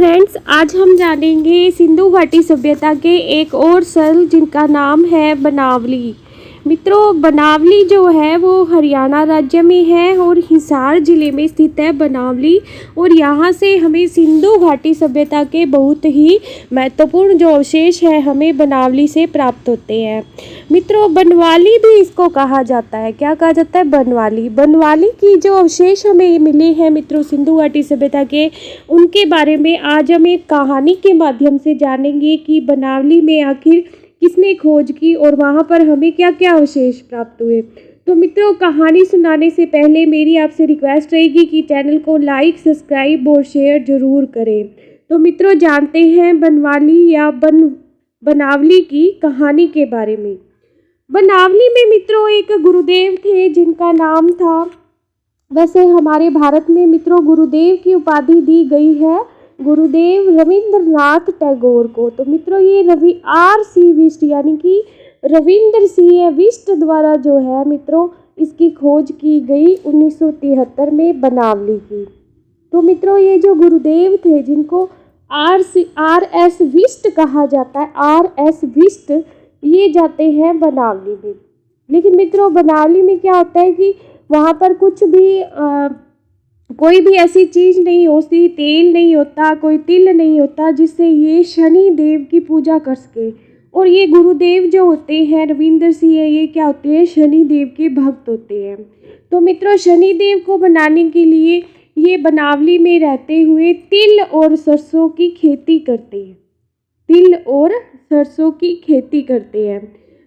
Friends, आज हम जानेंगे सिंधु घाटी सभ्यता के एक और स्थल जिनका नाम है बनावली। मित्रों, बनावली जो है वो हरियाणा राज्य में है और हिसार जिले में स्थित है बनावली। और यहाँ से हमें सिंधु घाटी सभ्यता के बहुत ही महत्वपूर्ण जो अवशेष है हमें बनावली से प्राप्त होते हैं। मित्रों, बनवाली भी इसको कहा जाता है। क्या कहा जाता है? बनवाली। बनवाली की जो अवशेष हमें मिले हैं मित्रों सिंधु घाटी सभ्यता के, उनके बारे में आज हम एक कहानी के माध्यम से जानेंगे कि बनावली में आखिर किसने खोज की और वहाँ पर हमें क्या क्या अवशेष प्राप्त हुए। तो मित्रों, कहानी सुनाने से पहले मेरी आपसे रिक्वेस्ट रहेगी कि चैनल को लाइक, सब्सक्राइब और शेयर जरूर करें। तो मित्रों, जानते हैं बनवाली या बनावली की कहानी के बारे में। बनावली में मित्रों एक गुरुदेव थे जिनका नाम था, वैसे हमारे भारत में मित्रों गुरुदेव की उपाधि दी गई है गुरुदेव रविंद्रनाथ टैगोर को। तो मित्रों ये R.C. बिष्ट यानी कि रविंद्र सिंह बिष्ट द्वारा जो है मित्रों इसकी खोज की गई 1973 में बनावली की। तो मित्रों ये जो गुरुदेव थे जिनको R.S. बिष्ट कहा जाता है, R.S. बिष्ट, ये जाते हैं बनावली में। लेकिन मित्रों बनावली में क्या होता है कि वहाँ पर कुछ भी कोई भी ऐसी चीज़ नहीं होती, तेल नहीं होता, कोई तिल नहीं होता जिससे ये शनि देव की पूजा कर सके। और ये गुरुदेव जो होते हैं रविंद्र सिंह, ये क्या होते हैं? शनि देव के भक्त होते हैं। तो मित्रों शनि देव को बनाने के लिए ये बनावली में रहते हुए तिल और सरसों की खेती करते हैं। तिल और सरसों की खेती करते हैं।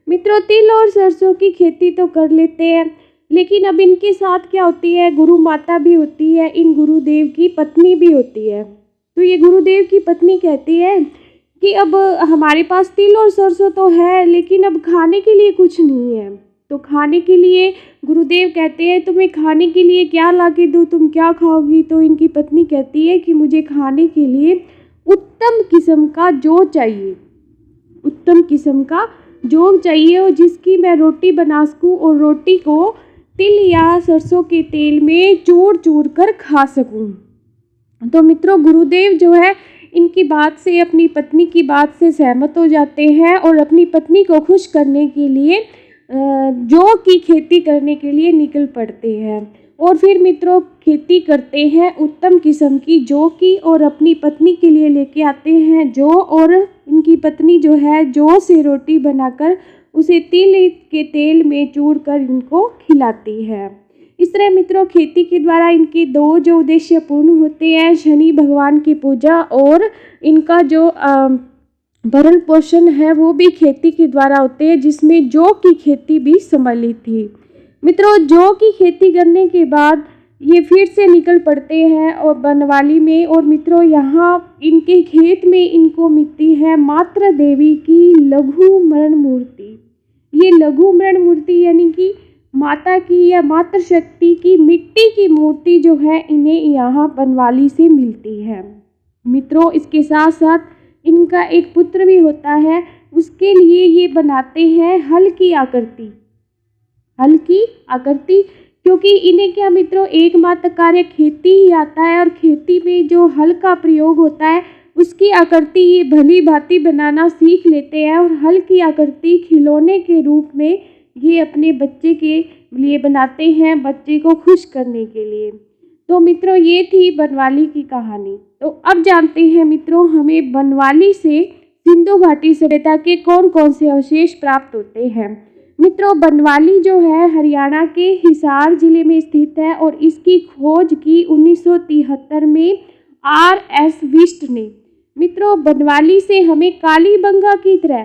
मित्रों तिल और सरसों की खेती तो कर लेते हैं, लेकिन अब इनके साथ क्या होती है? गुरु माता भी होती है, इन गुरुदेव की पत्नी भी होती है। तो ये गुरुदेव की पत्नी कहती है कि अब हमारे पास तिल और सरसों तो है, लेकिन अब खाने के लिए कुछ नहीं है। तो खाने के लिए गुरुदेव कहते हैं तुम्हें खाने के लिए क्या ला के दूँ, तुम क्या खाओगी? तो इनकी पत्नी कहती है कि मुझे खाने के लिए उत्तम किस्म का जौ चाहिए, उत्तम किस्म का जौ चाहिए और जिसकी मैं रोटी बना सकूँ और रोटी को तिल या सरसों के तेल में चूर चूर कर खा सकूं। तो मित्रों गुरुदेव जो है इनकी बात से, अपनी पत्नी की बात से सहमत हो जाते हैं और अपनी पत्नी को खुश करने के लिए जौ की खेती करने के लिए निकल पड़ते हैं। और फिर मित्रों खेती करते हैं उत्तम किस्म की जौ की और अपनी पत्नी के लिए लेके आते हैं जौ। और इनकी पत्नी जो है जौ से रोटी बनाकर उसे तिल के तेल में चूर कर इनको खिलाती है। इस तरह मित्रों खेती के द्वारा इनके दो जो उद्देश्य पूर्ण होते हैं, शनि भगवान की पूजा और इनका जो भरण पोषण है वो भी खेती के द्वारा होते हैं, जिसमें जौ की खेती भी सम्मिलित थी। मित्रों जौ की खेती करने के बाद ये फिर से निकल पड़ते हैं और बनवाली में। और मित्रों यहाँ इनके खेत में इनको मिलती है मातृ देवी की लघु मरण मूर्ति। ये लघु मरण मूर्ति यानी कि माता की या मातृ शक्ति की मिट्टी की मूर्ति जो है इन्हें यहाँ बनवाली से मिलती है। मित्रों इसके साथ साथ इनका एक पुत्र भी होता है, उसके लिए ये बनाते हैं हल की आकृति, हल की आकृति, क्योंकि इन्हें क्या मित्रों एकमात्र कार्य खेती ही आता है और खेती में जो हल का प्रयोग होता है उसकी आकृति ये भली भांति बनाना सीख लेते हैं। और हल की आकृति खिलौने के रूप में ये अपने बच्चे के लिए बनाते हैं, बच्चे को खुश करने के लिए। तो मित्रों ये थी बनवाली की कहानी। तो अब जानते हैं मित्रों हमें बनवाली से सिंधु घाटी सभ्यता के कौन कौन से अवशेष प्राप्त होते हैं। मित्रों बनवाली जो है हरियाणा के हिसार जिले में स्थित है और इसकी खोज की 1973 में R.S. बिष्ट ने। मित्रों बनवाली से हमें कालीबंगा की तरह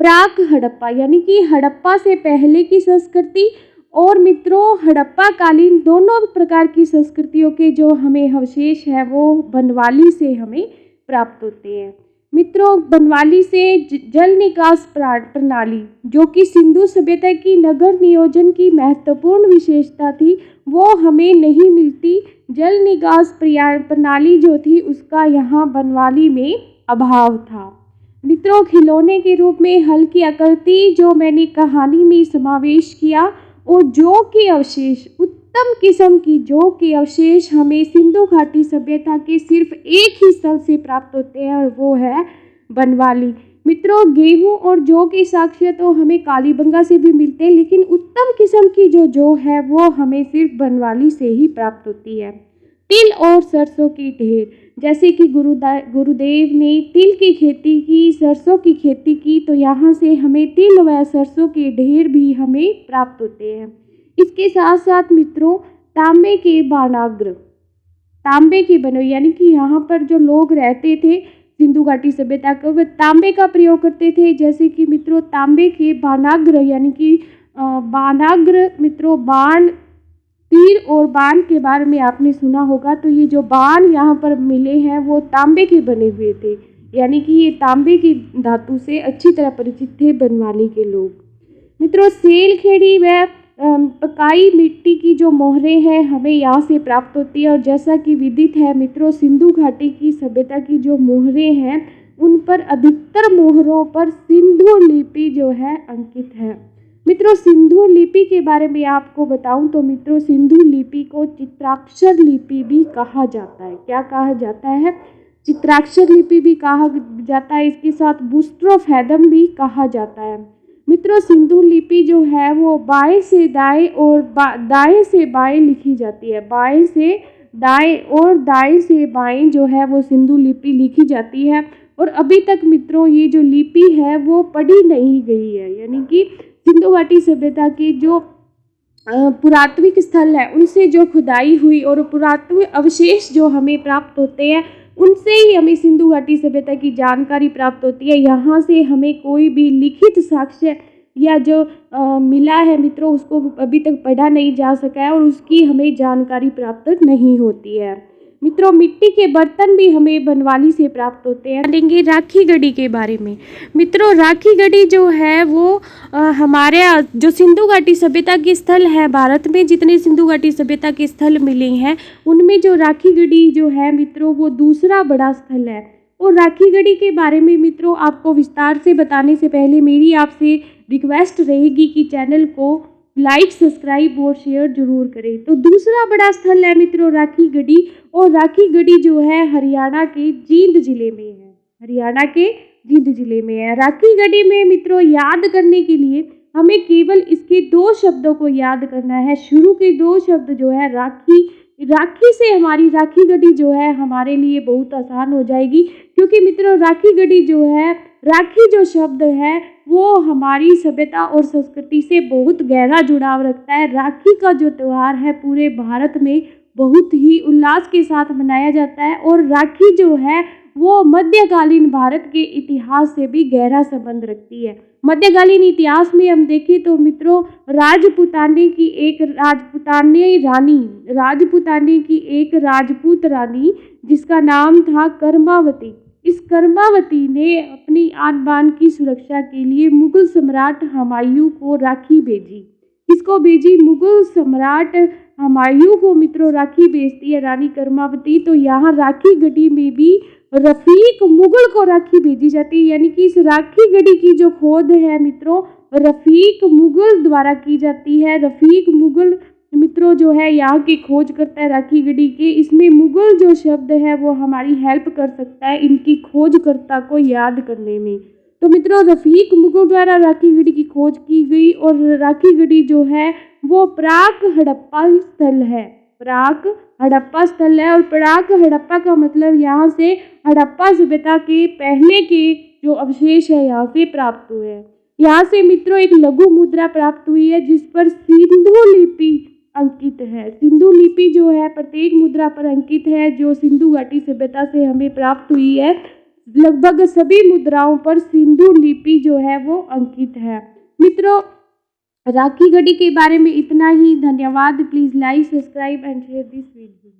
प्राक हड़प्पा यानी कि हड़प्पा से पहले की संस्कृति और मित्रों हड़प्पा कालीन दोनों प्रकार की संस्कृतियों के जो हमें अवशेष है वो बनवाली से हमें प्राप्त होते हैं। मित्रों बनवाली से जल निकास प्रणाली जो कि सिंधु सभ्यता की नगर नियोजन की महत्वपूर्ण विशेषता थी वो हमें नहीं मिलती। जल निकास प्रणाली जो थी उसका यहाँ बनवाली में अभाव था। मित्रों खिलौने के रूप में हल की आकृति जो मैंने कहानी में समावेश किया और जौ के अवशेष उत्तम किस्म की जौ के अवशेष हमें सिंधु घाटी सभ्यता के सिर्फ एक ही स्थल से प्राप्त होते हैं और वो है बनवाली। मित्रों, गेहूं और जौ के साक्ष्य तो हमें कालीबंगा से भी मिलते हैं, लेकिन उत्तम किस्म की जो जौ है वो हमें सिर्फ बनवाली से ही प्राप्त होती है। तिल और सरसों की ढेर, जैसे कि गुरुदेव ने तिल की खेती की, सरसों की खेती की, तो यहाँ से हमें तिल व सरसों के ढेर भी हमें प्राप्त होते हैं। इसके साथ साथ मित्रों, तांबे के बानाग्र, तांबे के बने, यानी कि यहाँ पर जो लोग रहते थे सिंधु घाटी सभ्यता को, वह तांबे का प्रयोग करते थे। जैसे कि मित्रों, तांबे के बानाग्र, यानी कि बानाग्र मित्रों, बाण, तीर और बाण के बारे में आपने सुना होगा। तो ये जो बाण यहाँ पर मिले हैं वो तांबे के बने हुए थे, यानी कि ये तांबे की धातु से अच्छी तरह परिचित थे बनवाली के लोग। मित्रों, सेलखेड़ी व पकाई मिट्टी की जो मोहरें हैं हमें यहाँ से प्राप्त होती है। और जैसा कि विदित है मित्रों, सिंधु घाटी की सभ्यता की जो मोहरें हैं उन पर अधिकतर मोहरों पर सिंधु लिपि जो है अंकित है। मित्रों, सिंधु लिपि के बारे में आपको बताऊं तो मित्रों, सिंधु लिपि को चित्राक्षर लिपि भी कहा जाता है। क्या कहा जाता है? चित्राक्षर लिपि भी कहा जाता है। इसके साथ बुस्ट्रोफैदम भी कहा जाता है। मित्रों, सिंधु लिपि जो है वो बाएं से दाएं और दाएं से बाएं लिखी जाती है। बाएं से दाएं और दाएं से बाएं जो है वो सिंधु लिपि लिखी जाती है। और अभी तक मित्रों ये जो लिपि है वो पढ़ी नहीं गई है, यानी कि सिंधु घाटी सभ्यता के जो पुरातात्विक स्थल है उनसे जो खुदाई हुई और पुरातात्विक अवशेष जो हमें प्राप्त होते हैं उनसे ही हमें सिंधु घाटी सभ्यता की जानकारी प्राप्त होती है। यहाँ से हमें कोई भी लिखित साक्ष्य या जो मिला है मित्रों उसको अभी तक पढ़ा नहीं जा सका है और उसकी हमें जानकारी प्राप्त नहीं होती है। मित्रों, मिट्टी के बर्तन भी हमें बनवाली से प्राप्त होते हैं। जानेंगे राखी गढ़ी के बारे में। मित्रों, राखी गढ़ी जो है वो हमारे जो सिंधु घाटी सभ्यता के स्थल है, भारत में जितने सिंधु घाटी सभ्यता के स्थल मिले हैं उनमें जो राखी गढ़ी जो है मित्रों वो दूसरा बड़ा स्थल है। और राखी गढ़ी के बारे में मित्रों आपको विस्तार से बताने से पहले मेरी आपसे रिक्वेस्ट रहेगी कि चैनल को लाइक, सब्सक्राइब और शेयर जरूर करें। तो दूसरा बड़ा स्थल है मित्रों राखी गढ़ी, और राखी गढ़ी जो है हरियाणा के जींद जिले में है। हरियाणा के जींद जिले में है। राखी गढ़ी में मित्रों याद करने के लिए हमें केवल इसके दो शब्दों को याद करना है। शुरू के दो शब्द जो है राखी, राखी से हमारी राखी गढ़ी जो है हमारे लिए बहुत आसान हो जाएगी, क्योंकि मित्रों राखी गढ़ी जो है, राखी जो शब्द है वो हमारी सभ्यता और संस्कृति से बहुत गहरा जुड़ाव रखता है। राखी का जो त्यौहार है पूरे भारत में बहुत ही उल्लास के साथ मनाया जाता है और राखी जो है वो मध्यकालीन भारत के इतिहास से भी गहरा संबंध रखती है। मध्यकालीन इतिहास में हम देखें तो मित्रों राजपूताने की एक राजपूत रानी जिसका नाम था कर्मावती, इस कर्मावती ने अपनी आन बान की सुरक्षा के लिए मुगल सम्राट हुमायूं को राखी भेजी। किसको भेजी? मुगल सम्राट हुमायूं को मित्रों राखी भेजती है रानी कर्मावती। तो यहाँ राखी गढ़ी में भी रफीक मुगल को राखी भेजी जाती है, यानी कि इस राखी गढ़ी की जो खोज है मित्रों रफीक मुगल द्वारा की जाती है। रफीक मुगल मित्रों जो है यहाँ की खोज करता है राखी गढ़ी के। इसमें मुगल जो शब्द है वो हमारी हेल्प कर सकता है इनकी खोजकर्ता को याद करने में। तो मित्रों रफीक मुगल द्वारा राखी गढ़ी की खोज की गई और राखी गढ़ी जो है वो प्राक हड़प्पा स्थल है। प्राक हड़प्पा स्थल है और प्राक हड़प्पा का मतलब यहाँ से हड़प्पा सभ्यता के पहले के जो अवशेष है यहाँ से प्राप्त हुए हैं। यहाँ से मित्रों एक लघु मुद्रा प्राप्त हुई है जिस पर सिंधु लिपि अंकित है। सिंधु लिपि जो है प्रत्येक मुद्रा पर अंकित है जो सिंधु घाटी सभ्यता से हमें प्राप्त हुई है। लगभग सभी मुद्राओं पर सिंधु लिपि जो है वो अंकित है। मित्रों राखी गढ़ी के बारे में इतना ही। धन्यवाद। Please like, subscribe and share this video.